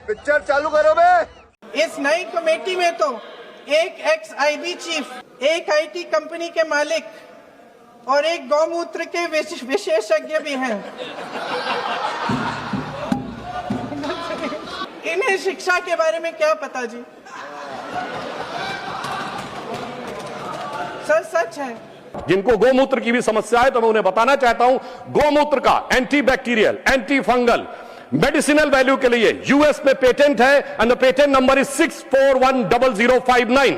Picture चालू करो बे। इस नई कमेटी में तो एक एक्स आईबी चीफ, एक आईटी कंपनी के मालिक और एक गौमूत्र के विशेषज्ञ भी हैं। इन्हें शिक्षा के बारे में क्या पता जी? सर सच है। जिनको गोमूत्र की भी समस्या है तो मैं उन्हें बताना चाहता हूं, गोमूत्र का anti bacterial, anti fungal, medicinal value के लिए यूएस में पेटेंट है and the patent number is 6410059।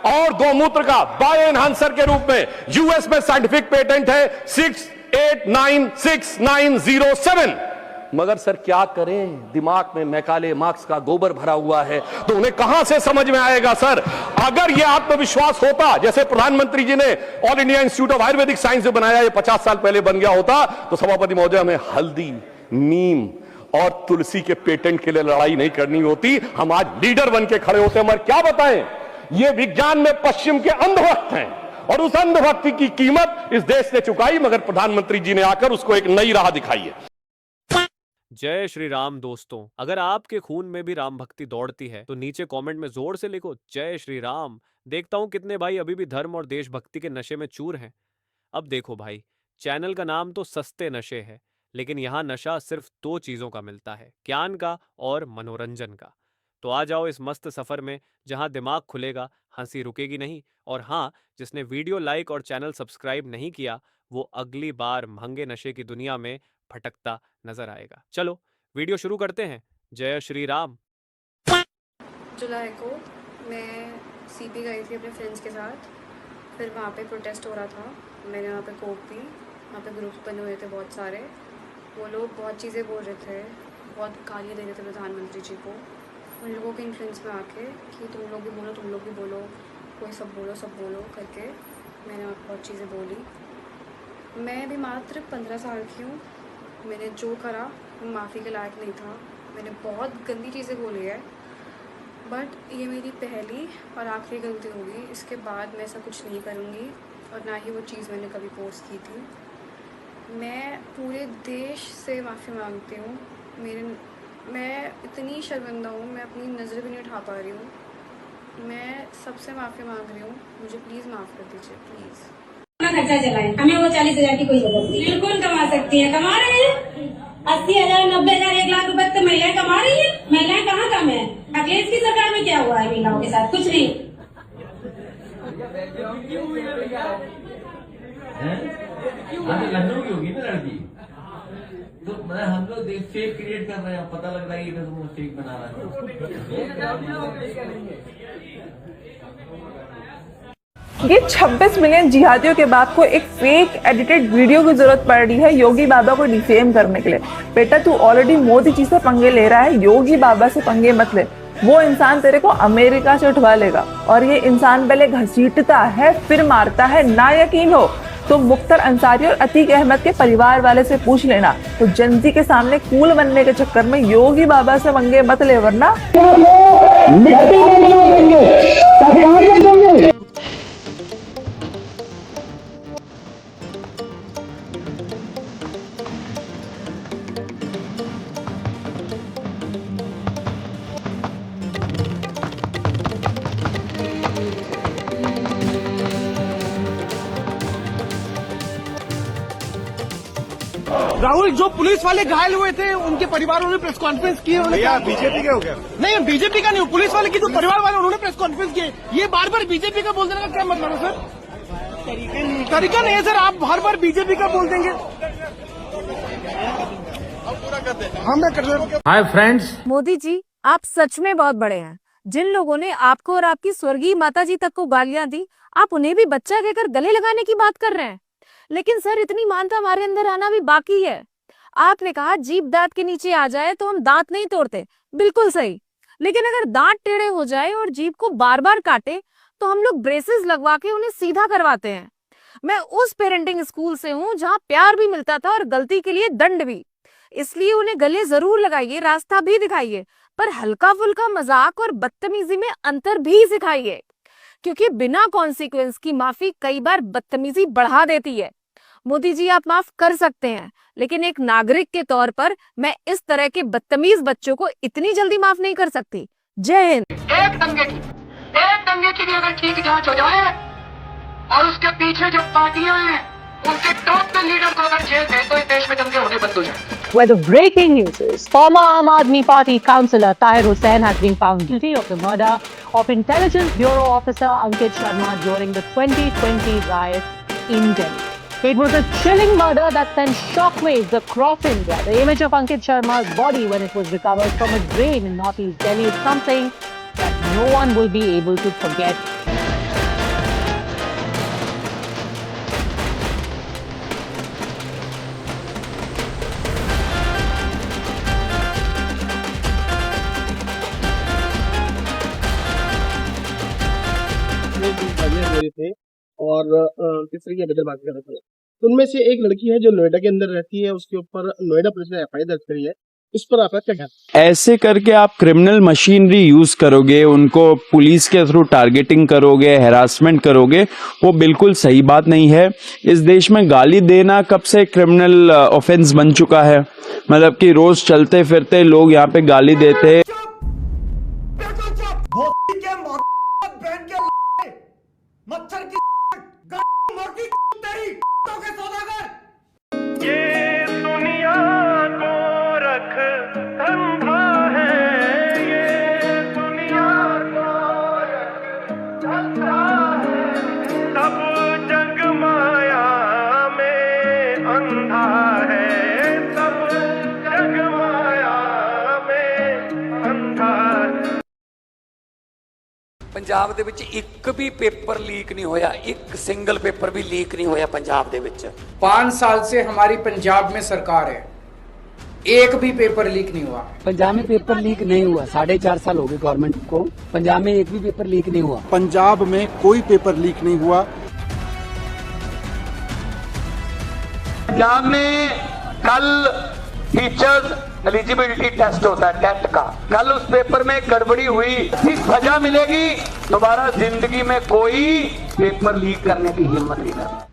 और गोमूत्र का बायो एनहांसर के रूप में यूएस में साइंटिफिक पेटेंट है 6896907। मगर सर क्या करें, दिमाग में मैकाले मार्क्स का गोबर भरा हुआ है, तो उन्हें कहां से समझ में आएगा सर? अगर यह आत्मविश्वास होता जैसे प्रधानमंत्री जी ने all India institute of Ayurvedic science में बनाया, ये 50 साल पहले बन गया होता, तो सभापति महोदय हमें हल्दी, नीम और तुलसी के पेटेंट के लिए लड़ाई नहीं करनी होती, हम आज लीडर बन के खड़े होते। मगर क्या बताएं, ये विज्ञान में पश्चिम के अंधभक्त हैं और उस अंधभक्ति की कीमत इस देश ने चुकाई, मगर प्रधानमंत्री जी ने आकर उसको एक नई राह दिखाई है। जय श्री राम दोस्तों, अगर आपके खून में भी राम भक्ति दौड़ती है तो नीचे कमेंट में जोर से लिखो जय श्री राम। देखता हूं कितने भाई अभी भी धर्म और देशभक्ति के नशे में चूर हैं। अब देखो भाई, चैनल का नाम तो सस्ते नशे है, लेकिन यहाँ नशा सिर्फ 2 चीजों का मिलता है, ज्ञान का और मनोरंजन का। तो आ जाओ इस मस्त सफर में जहां दिमाग खुलेगा, हंसी रुकेगी नहीं। और हाँ, जिसने वीडियो लाइक और चैनल सब्सक्राइब नहीं किया वो अगली बार महंगे नशे की दुनिया में भटकता नजर आएगा। चलो वीडियो शुरू करते हैं। जय श्री राम। जुलाई को मैं सीपी गई थी अपने फ्रेंड्स के साथ, फिर वहाँ पे प्रोटेस्ट हो रहा था, मैंने वहाँ पे कोक पी, वहाँ पे ग्रुप्स बने हुए थे बहुत सारे, वो लोग बहुत चीज़ें बोल रहे थे, बहुत गालियाँ दे रहे थे प्रधानमंत्री जी को, उन लोगों के इन्फ्लुएंस में आके कि तुम लोग भी बोलो, तुम लोग भी बोलो, कोई सब बोलो करके मैंने वहाँ बहुत चीज़ें बोली। मैं भी मात्र 15 साल की हूँ, मैंने जो करा वो माफ़ी के लायक नहीं था, मैंने बहुत गंदी चीज़ें बोली है, बट ये मेरी पहली और आखिरी गलती होगी। इसके बाद मैं ऐसा कुछ नहीं करूँगी और ना ही वो चीज़ मैंने कभी पोस्ट की थी। मैं पूरे देश से माफ़ी मांगती हूँ। मैं इतनी शर्मिंदा हूँ, मैं अपनी नज़र भी नहीं उठा पा रही हूँ। मैं सबसे माफ़ी मांग रही हूँ, मुझे प्लीज़ माफ़ कर दीजिए, प्लीज़। खर्चा चलाए, हमें वो 40,000 की कोई जरूरत नहीं। बिल्कुल कमा सकती है, कमा रहे हैं 80,000, 90,000, 1 लाख रुपए तो महिलाएं कमा रही है। महिलाएं कहाँ कम है? अखिलेश की सरकार में क्या हुआ है महिलाओं के साथ? कुछ नहीं। लखनऊ की होगी ना लड़की, तो हम लोग फेक क्रिएट कर रहे हैं, पता लग रहा है कि वो फेक बना रहा है। ये 26 मिलियन जिहादियों के बाद को एक फेक एडिटेड वीडियो की जरूरत पड़ रही है योगी बाबा को डिफेम करने के लिए। बेटा तू ऑलरेडी मोदी जी से पंगे ले रहा है, योगी बाबा से पंगे मत ले। वो इंसान तेरे को अमेरिका से उठवा लेगा और ये इंसान पहले घसीटता है फिर मारता है। ना यकीन हो तो मुख्तार अंसारी और अतीक अहमद के परिवार वाले से पूछ लेना। तो जनती के सामने कूल बनने के चक्कर में योगी बाबा से पंगे मत ले, वरना राहुल, जो पुलिस वाले घायल हुए थे उनके परिवारों ने प्रेस कॉन्फ्रेंस की। भैया बीजेपी का हो गया? नहीं, बीजेपी का नहीं, पुलिस वाले की जो परिवार वाले उन्होंने प्रेस कॉन्फ्रेंस किए। ये बार बार बीजेपी का बोल देने का क्या मतलब है सर? तरीका नहीं है सर, आप हर बार बीजेपी का बोल देंगे। हाय फ्रेंड्स, मोदी जी आप सच में बहुत बड़े हैं। जिन लोगों ने आपको और आपकी स्वर्गीय माता जी तक को गालियां दी, आप उन्हें भी बच्चा कहकर गले लगाने की बात कर रहे हैं। लेकिन सर इतनी मानता हमारे अंदर आना भी बाकी है। आपने कहा जीभ दांत के नीचे आ जाए तो हम दांत नहीं तोड़ते, बिल्कुल सही। लेकिन अगर दांत टेढ़े हो जाए और जीभ को बार बार काटे तो हम लोग ब्रेसेस लगवा के उन्हें सीधा करवाते हैं। मैं उस पेरेंटिंग स्कूल से हूँ जहाँ प्यार भी मिलता था और गलती के लिए दंड भी। इसलिए उन्हें गले जरूर लगाइए, रास्ता भी दिखाइए, पर हल्का फुल्का मजाक और बदतमीजी में अंतर भी सिखाइए, क्योंकि बिना कॉन्सिक्वेंस की माफी कई बार बदतमीजी बढ़ा देती है। मोदी जी आप माफ कर सकते हैं, लेकिन एक नागरिक के तौर पर मैं इस तरह के बदतमीज बच्चों को इतनी जल्दी माफ नहीं कर सकती। जय हिंद। एक दंगे की भी अगर ठीक जांच हो जाए और उसके पीछे जो पार्टियां हैं उनके टॉप के लीडर को अगर जेल भेज तो इस देश में दंगे होने बंद हो जाए। Where the breaking news is, former Aam Aadmi Party councillor Tahir Hussain has been found guilty of the murder of Intelligence Bureau officer Ankit Sharma during the 2020 riots in Delhi. It was a chilling murder that sent shockwaves across India. The image of Ankit Sharma's body when it was recovered from a drain in northeast Delhi is something that no one will be able to forget. थे और तीसरे की बदल बात कर रहे थे। तो उनमें से एक लड़की है जो नोएडा के अंदर रहती है, उसके ऊपर नोएडा पुलिस ने एफआईआर दर्ज करी है। इस पर आपका क्या कहना है? ऐसे करके आप क्रिमिनल मशीनरी यूज करोगे, उनको पुलिस के थ्रू टारगेटिंग करोगे, हैरासमेंट करोगे, वो बिल्कुल सही बात नहीं है। इस देश में गाली देना कब से क्रिमिनल ऑफेंस बन चुका है? मतलब कि रोज चलते फिरते लोग यहाँ पे गाली देते हैं। मच्छर की मरती तेरी के सौदागर। ये दुनिया को रख ठंडा है, ये दुनिया को रख ठंडा है, तब जग माया में अंधा है, तब जग माया में अंधा है। पंजाब दे विच एक भी पेपर लीक नहीं होया, एक सिंगल पेपर भी लीक नहीं होया पंजाब दे विच। 5 साल से हमारी पंजाब में सरकार है, एक भी पेपर लीक नहीं हुआ। पंजाब में पेपर लीक नहीं हुआ, 4.5 साल हो गए गवर्नमेंट को, पंजाब में एक भी पेपर लीक नहीं हुआ। पंजाब में कोई पेपर लीक नहीं हुआ। पंजाब में कल टीचर्स एलिजिबिलिटी टेस्ट होता है, टेट का, कल उस पेपर में गड़बड़ी हुई, सजा मिलेगी। दोबारा जिंदगी में कोई पेपर लीक करने की हिम्मत नहीं करता।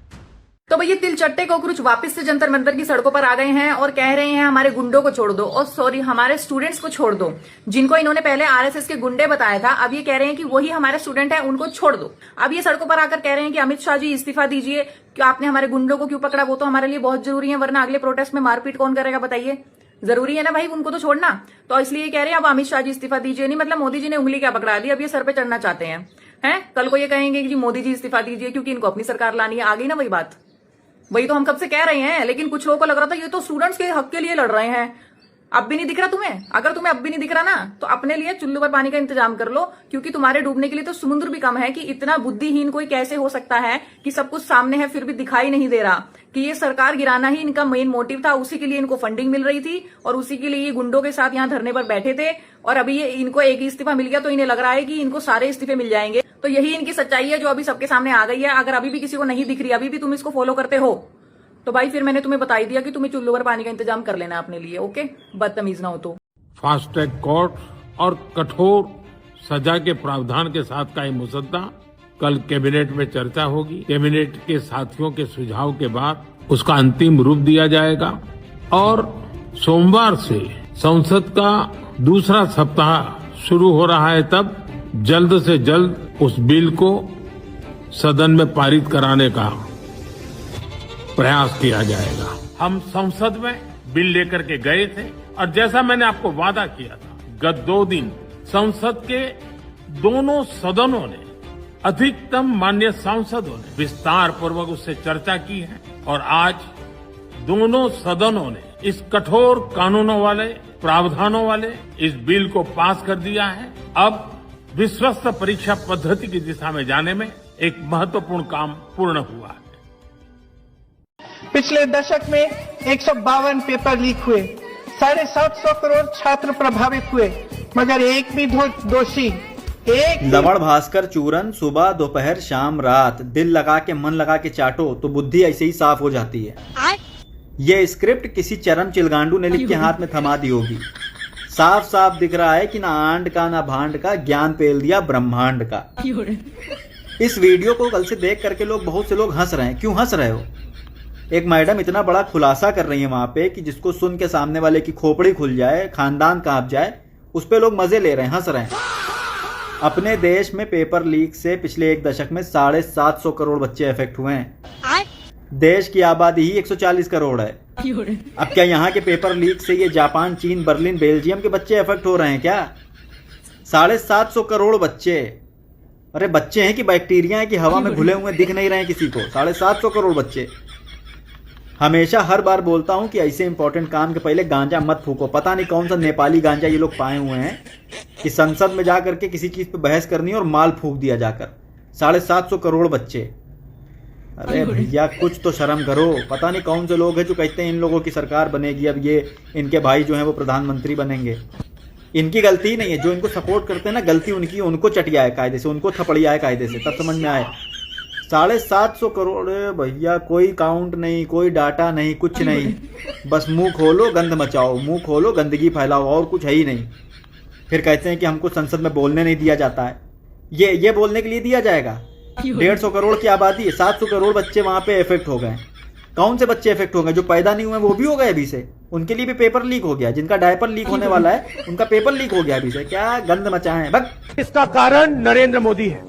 तो भैया तिलचट्टे कॉकरोच वापस से जंतर मंतर की सड़कों पर आ गए हैं और कह रहे हैं हमारे गुंडों को छोड़ दो, और सॉरी हमारे स्टूडेंट्स को छोड़ दो, जिनको इन्होंने पहले आरएसएस के गुंडे बताया था। अब ये कह रहे हैं कि वही हमारे स्टूडेंट है, उनको छोड़ दो। अब ये सड़कों पर आकर कह रहे हैं कि अमित शाह जी इस्तीफा दीजिए, कि आपने हमारे गुंडों को क्यों पकड़ा, वो तो हमारे लिए बहुत जरूरी है, वरना अगले प्रोटेस्ट में मारपीट कौन करेगा बताइए। जरूरी है ना भाई उनको तो छोड़ना। तो इसलिए कह रहे हैं अब अमित शाह जी इस्तीफा दीजिए। नहीं मतलब मोदी जी ने उंगली क्या पकड़ा दी, अब ये सर पे चढ़ना चाहते हैं। कल को ये कहेंगे कि जी मोदी जी इस्तीफा दीजिए क्योंकि इनको अपनी सरकार लानी है। आ गई ना वही बात, वही तो हम कब से कह रहे हैं, लेकिन कुछ लोगों को लग रहा था ये तो स्टूडेंट्स के हक के लिए लड़ रहे हैं। अब भी नहीं दिख रहा तुम्हें? अगर तुम्हें अब भी नहीं दिख रहा ना, तो अपने लिए चुल्लू पर पानी का इंतजाम कर लो, क्योंकि तुम्हारे डूबने के लिए तो समुद्र भी कम है। कि इतना बुद्धिहीन कोई कैसे हो सकता है कि सब कुछ सामने है फिर भी दिखाई नहीं दे रहा कि ये सरकार गिराना ही इनका मेन मोटिव था। उसी के लिए इनको फंडिंग मिल रही थी और उसी के लिए ये गुंडों के साथ यहाँ धरने पर बैठे थे। और अभी ये इनको एक ही इस्तीफा मिल गया तो इन्हें लग रहा है कि इनको सारे इस्तीफे मिल जाएंगे। तो यही इनकी सच्चाई है जो अभी सबके सामने आ गई है। अगर अभी भी किसी को नहीं दिख रही, अभी भी तुम इसको फॉलो करते हो, तो भाई फिर मैंने तुम्हें बता ही दिया कि तुम्हें चुल्लू पर पानी का इंतजाम कर लेना अपने लिए। ओके, बदतमीज ना हो तो। फास्ट ट्रैक कोर्ट और कठोर सजा के प्रावधान के साथ का ये मुसद्दा कल कैबिनेट में चर्चा होगी। कैबिनेट के साथियों के सुझाव के बाद उसका अंतिम रूप दिया जाएगा और सोमवार से संसद का दूसरा सप्ताह शुरू हो रहा है। तब जल्द से जल्द उस बिल को सदन में पारित कराने का प्रयास किया जाएगा। हम संसद में बिल लेकर के गए थे और जैसा मैंने आपको वादा किया था, गत 2 दिन संसद के दोनों सदनों ने, अधिकतम माननीय सांसदों ने विस्तार पूर्वक उससे चर्चा की है और आज दोनों सदनों ने इस कठोर कानूनों वाले, प्रावधानों वाले इस बिल को पास कर दिया है। अब विश्वस्त परीक्षा पद्धति की दिशा में जाने में एक महत्वपूर्ण काम पूर्ण हुआ है। पिछले दशक में 152 पेपर लीक हुए, 750 करोड़ छात्र प्रभावित हुए, मगर एक भी दोषी एक लवण भास्कर चूरन सुबह दोपहर शाम रात दिल लगा के मन लगा के चाटो तो बुद्धि ऐसे ही साफ हो जाती है। ये स्क्रिप्ट किसी चरम चिलगांडू ने लिख के हाथ में थमा दी होगी। साफ साफ दिख रहा है कि ना आंड का ना भांड का ज्ञान पेल दिया ब्रह्मांड का। इस वीडियो को कल से देख करके लोग बहुत से लोग हंस रहे हैं। क्यों हंस रहे हो? एक मैडम इतना बड़ा खुलासा कर रही है वहां पे कि जिसको सुन के सामने वाले की खोपड़ी खुल जाए, खानदान कांप जाए, उस पे लोग मजे ले रहे हैं, हंस रहे हैं। अपने देश में पेपर लीक से पिछले एक दशक में 750 करोड़ बच्चे इफेक्ट हुए हैं। देश की आबादी ही 140 करोड़ है। अब क्या यहाँ के पेपर लीक से ये जापान, चीन, बर्लिन, बेल्जियम के बच्चे इफेक्ट हो रहे हैं क्या? 750 करोड़ बच्चे। अरे बच्चे हैं कि बैक्टीरिया है कि हवा में घुले हुए दिख नहीं रहे हैं किसी को? 750 करोड़ बच्चे। हमेशा हर बार बोलता हूं कि ऐसे इंपॉर्टेंट काम के पहले गांजा मत फूको। पता नहीं कौन सा नेपाली गांजा ये लोग पाए हुए हैं कि संसद में जाकर के किसी चीज पे बहस करनी और माल फूक दिया जाकर। 750 करोड़ बच्चे। अरे भैया कुछ तो शर्म करो। पता नहीं कौन से लोग हैं जो कहते हैं इन लोगों की सरकार बनेगी, अब ये इनके भाई जो हैं वो प्रधानमंत्री बनेंगे। इनकी गलती नहीं है, जो इनको सपोर्ट करते हैं ना, गलती उनकी, उनको चटिया है कायदे से, उनको थपड़िया है कायदे से, तब समझ में आए। 750 करोड़ भैया, कोई काउंट नहीं, कोई डाटा नहीं, कुछ नहीं, बस मुंह खोलो गंद मचाओ, मुंह खोलो गंदगी फैलाओ, और कुछ है ही नहीं। फिर कहते हैं कि हमको संसद में बोलने नहीं दिया जाता है। ये बोलने के लिए दिया जाएगा? 150 करोड़ की आबादी है, 700 करोड़ बच्चे वहां पे इफेक्ट हो गए। कौन से बच्चे इफेक्ट हो गए? जो पैदा नहीं हुए वो भी हो गए अभी से, उनके लिए भी पेपर लीक हो गया। जिनका डायपर लीक होने वाला है उनका पेपर लीक हो गया अभी से। क्या गंद मचाए हैं। इसका कारण नरेंद्र मोदी है।